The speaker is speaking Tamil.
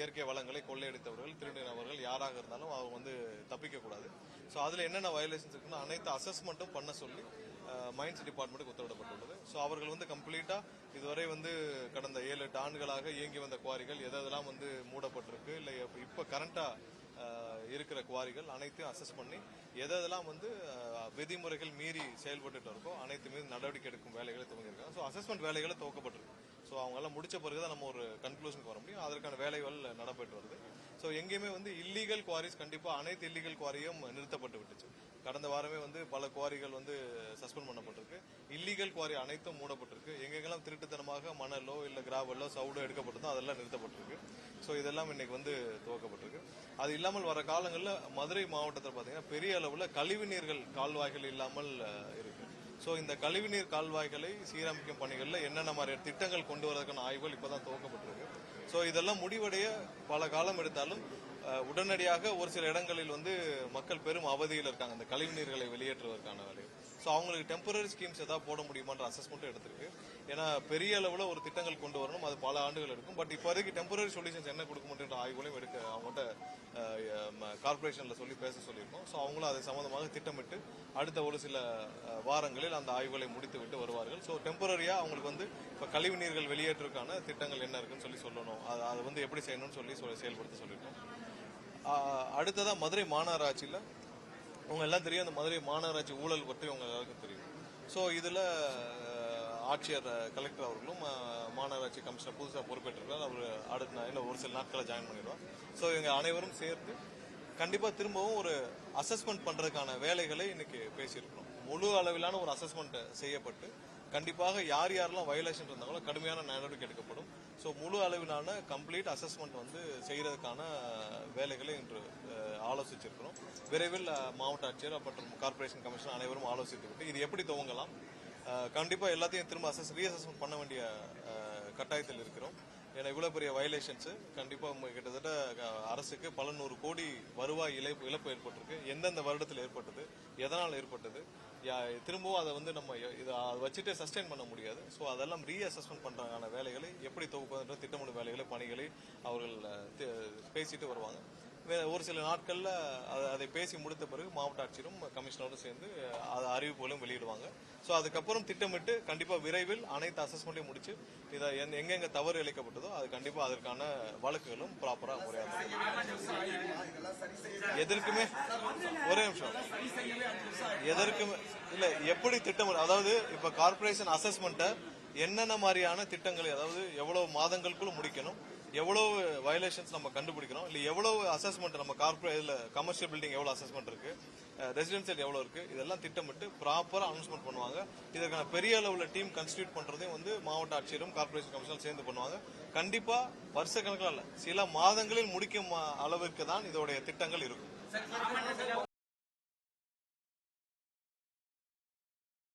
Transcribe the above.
இயற்கை வளங்களை கொள்ளையடித்தவர்கள், திருடினவர்கள் யாராக இருந்தாலும் அவங்க வந்து தப்பிக்கக்கூடாது. ஸோ அதில் என்னென்ன வயலேஷன்ஸ் இருக்குன்னு அனைத்து அசஸ்மெண்ட்டும் பண்ண சொல்லி மைன்ஸ் டிபார்ட்மெண்ட்டுக்கு உத்தரவிடப்பட்டுள்ளது. ஸோ அவர்கள் வந்து கம்ப்ளீட்டா இதுவரை வந்து கடந்த 7-8 ஆண்டுகளாக இயங்கி வந்த குவாரிகள் எதெல்லாம் வந்து மூடப்பட்டிருக்கு, இல்லை இப்போ கரண்டா இருக்கிற குவாரிகள் அனைத்தையும் அசஸ் பண்ணி எதெல்லாம் வந்து விதிமுறைகள் மீறி செயல்பட்டு இருக்கோ அனைத்து மீது நடவடிக்கை எடுக்கும் வேலைகளை துவங்கியிருக்காங்க. ஸோ அசஸ்மெண்ட் வேலைகளை துவக்கப்பட்டிருக்கு. ஸோ அவங்கெல்லாம் முடிச்ச பிறகுதான் நம்ம ஒரு கன்க்ளூஷனுக்கு வர முடியும். அதற்கான வேலைகள் நடைபெற்று வருது. ஸோ எங்கேயுமே வந்து இல்லீகல் குவாரிஸ் கண்டிப்பா அனைத்து இல்லீகல் குவாரியும் நிறுத்தப்பட்டு விட்டுச்சு. கடந்த வாரமே வந்து பல குவாரிகள் வந்து சஸ்பெண்ட் பண்ணப்பட்டிருக்கு. இல்லீகல் குவாரி அனைத்தும் மூடப்பட்டிருக்கு. எங்கெங்கெல்லாம் திருட்டுத்தனமாக மணலோ இல்ல கிராவலோ சவுடோ எடுக்கப்பட்டதோ அதெல்லாம் நிறுத்தப்பட்டிருக்கு. ஸோ இதெல்லாம் இன்னைக்கு வந்து துவக்கப்பட்டிருக்கு. அது இல்லாமல் வர காலங்களில் மதுரை மாவட்டத்தில் பார்த்தீங்கன்னா பெரிய அளவில் கழிவுநீர்கள் கால்வாய்கள் இல்லாமல் இருக்கு. ஸோ இந்த கழிவுநீர் கால்வாய்களை சீரமைக்கும் பணிகளில் என்னென்ன மாதிரி திட்டங்கள் கொண்டு வரதுக்கான ஆய்வுகள் இப்போதான் துவக்கப்பட்டிருக்கு. ஸோ இதெல்லாம் முடிவடைய பல காலம் எடுத்தாலும் உடனடியாக ஒரு சில இடங்களில் வந்து மக்கள் பெரும் அவதியில் இருக்காங்க இந்த கழிவுநீர்களை வெளியேற்றுவதற்கான வேலையை. ஸோ அவங்களுக்கு டெம்பரரி ஸ்கீம்ஸ் ஏதாவது போட முடியுமான்ற அசஸ்மெண்ட்டும் எடுத்திருக்கு. ஏன்னா பெரிய அளவில் ஒரு திட்டங்கள் கொண்டு வரணும், அது பல ஆண்டுகள் எடுக்கும். பட் இப்போதைக்கு டெம்பரரி சொல்யூஷன்ஸ் என்ன கொடுக்க முடியுன்ற ஆய்வுகளையும் எடுக்க அவங்கள்ட்ட கார்பரேஷன்ல சொல்லி பேச சொல்லியிருக்கோம். ஸோ அவங்களும் அது சம்பந்தமாக திட்டமிட்டு அடுத்த ஒரு சில வாரங்களில் அந்த ஆய்வுகளை முடித்து விட்டு வருவார்கள். ஸோ டெம்பரரியா அவங்களுக்கு வந்து இப்போ கழிவு நீர்கள் வெளியேற்றுக்கான திட்டங்கள் என்ன இருக்குன்னு சொல்லணும். அது வந்து எப்படி செய்யணும்னு சொல்லி செயல்படுத்த சொல்லியிருக்கோம். அடுத்ததா மதுரை மாநகராட்சியில் உங்க எல்லாம் தெரியும், அந்த மதுரை மாநகராட்சி ஊழல் பற்றி உங்க எல்லாருக்கும் தெரியும். ஸோ இதுல ஆட்சியர் கலெக்டர் அவர்களும் மாநகராட்சி கமிஷனர் புதுசாக பொறுப்பேற்றிருக்கார். அவர் அடுத்த நாளில் ஒரு சில நாட்களை ஜாயின் பண்ணிடுவார். ஸோ இவங்க அனைவரும் சேர்த்து கண்டிப்பா திரும்பவும் ஒரு அசஸ்மெண்ட் பண்றதுக்கான வேலைகளை இன்னைக்கு பேசியிருக்கிறோம். முழு அளவிலான ஒரு அசஸ்மெண்ட் செய்யப்பட்டு கண்டிப்பாக யார் யாரெல்லாம் வயலேஷன் இருந்தாங்களோ கடுமையான நடவடிக்கை எடுக்கப்படும். ஸோ முழு அளவிலான கம்ப்ளீட் அசஸ்மெண்ட் வந்து செய்யறதுக்கான வேலைகளை இன்று ஆலோசிச்சிருக்கிறோம். விரைவில் மாவட்ட ஆட்சியர் மற்றும் கார்பரேஷன் கமிஷனர் அனைவரும் ஆலோசித்து விட்டு இது எப்படி துவங்கலாம், கண்டிப்பா எல்லாத்தையும் திரும்ப ரீஅசஸ்மெண்ட் பண்ண வேண்டிய கட்டாயத்தில் இருக்கிறோம். ஏன்னா இவ்வளவு பெரிய வயலேஷன்ஸ் கண்டிப்பா கிட்டத்தட்ட அரசுக்கு பல 100 கோடி வருவாய் இழப்பு ஏற்பட்டிருக்கு. எந்தெந்த வருடத்தில் ஏற்பட்டது, எதனால் ஏற்பட்டது, திரும்பவும் அதை வந்து நம்ம இதை வச்சுட்டு சஸ்டெயின் பண்ண முடியாது. ஸோ அதெல்லாம் ரீஅசஸ்மெண்ட் பண்றதுக்கான வேலைகளை எப்படி துவக்குவதுன்ற திட்டமிடும் வேலைகளை பணிகளை அவர்கள் பேசிட்டு வருவாங்க. ஒரு சில நாட்கள்ல அதை பேசி முடித்த பிறகு மாவட்ட ஆட்சியரும் கமிஷனரும் சேர்ந்து அறிவிப்புகளும் வெளியிடுவாங்க. ஸோ அதுக்கப்புறம் திட்டமிட்டு கண்டிப்பா விரைவில் அனைத்து அசஸ்மெண்ட்டையும் முடிச்சு இதை எங்கெங்க தவறு இழைக்கப்பட்டதோ அது கண்டிப்பா அதற்கான வழக்குகளும் ப்ராப்பரா முறையாக எதற்குமே ஒரே நிமிஷம் எதற்குமே இல்ல எப்படி திட்டம், அதாவது இப்ப கார்பரேஷன் அசஸ்மெண்ட்டை என்னென்ன மாதிரியான திட்டங்களை, அதாவது எவ்வளவு மாதங்களுக்குள்ள முடிக்கணும், எவ்வளவு வயலேஷன்ஸ் நம்ம கண்டுபிடிக்கிறோம், இல்ல எவ்வளவு அசஸ்மெண்ட் நம்ம கார்பரேட் கமர்ஷியல் பில்டிங் எவ்வளவு அசஸ்மெண்ட் இருக்கு, ரெசிடென்சியல் எவ்வளவு இருக்கு, இதெல்லாம் திட்டமிட்டு ப்ராப்பரா அனௌன்ஸ்மெண்ட் பண்ணுவாங்க. இதற்கான பெரிய அளவுல டீம் கன்ஸ்டியூட் பண்றதையும் வந்து மாவட்ட ஆட்சியரும் கார்பரேஷன் கமிஷனர் சேர்ந்து பண்ணுவாங்க. கண்டிப்பா வருஷ கணக்கில் இல்ல, சில மாதங்களில் முடிக்கும் அளவுக்கு தான் இதோடைய திட்டங்கள் இருக்கும்.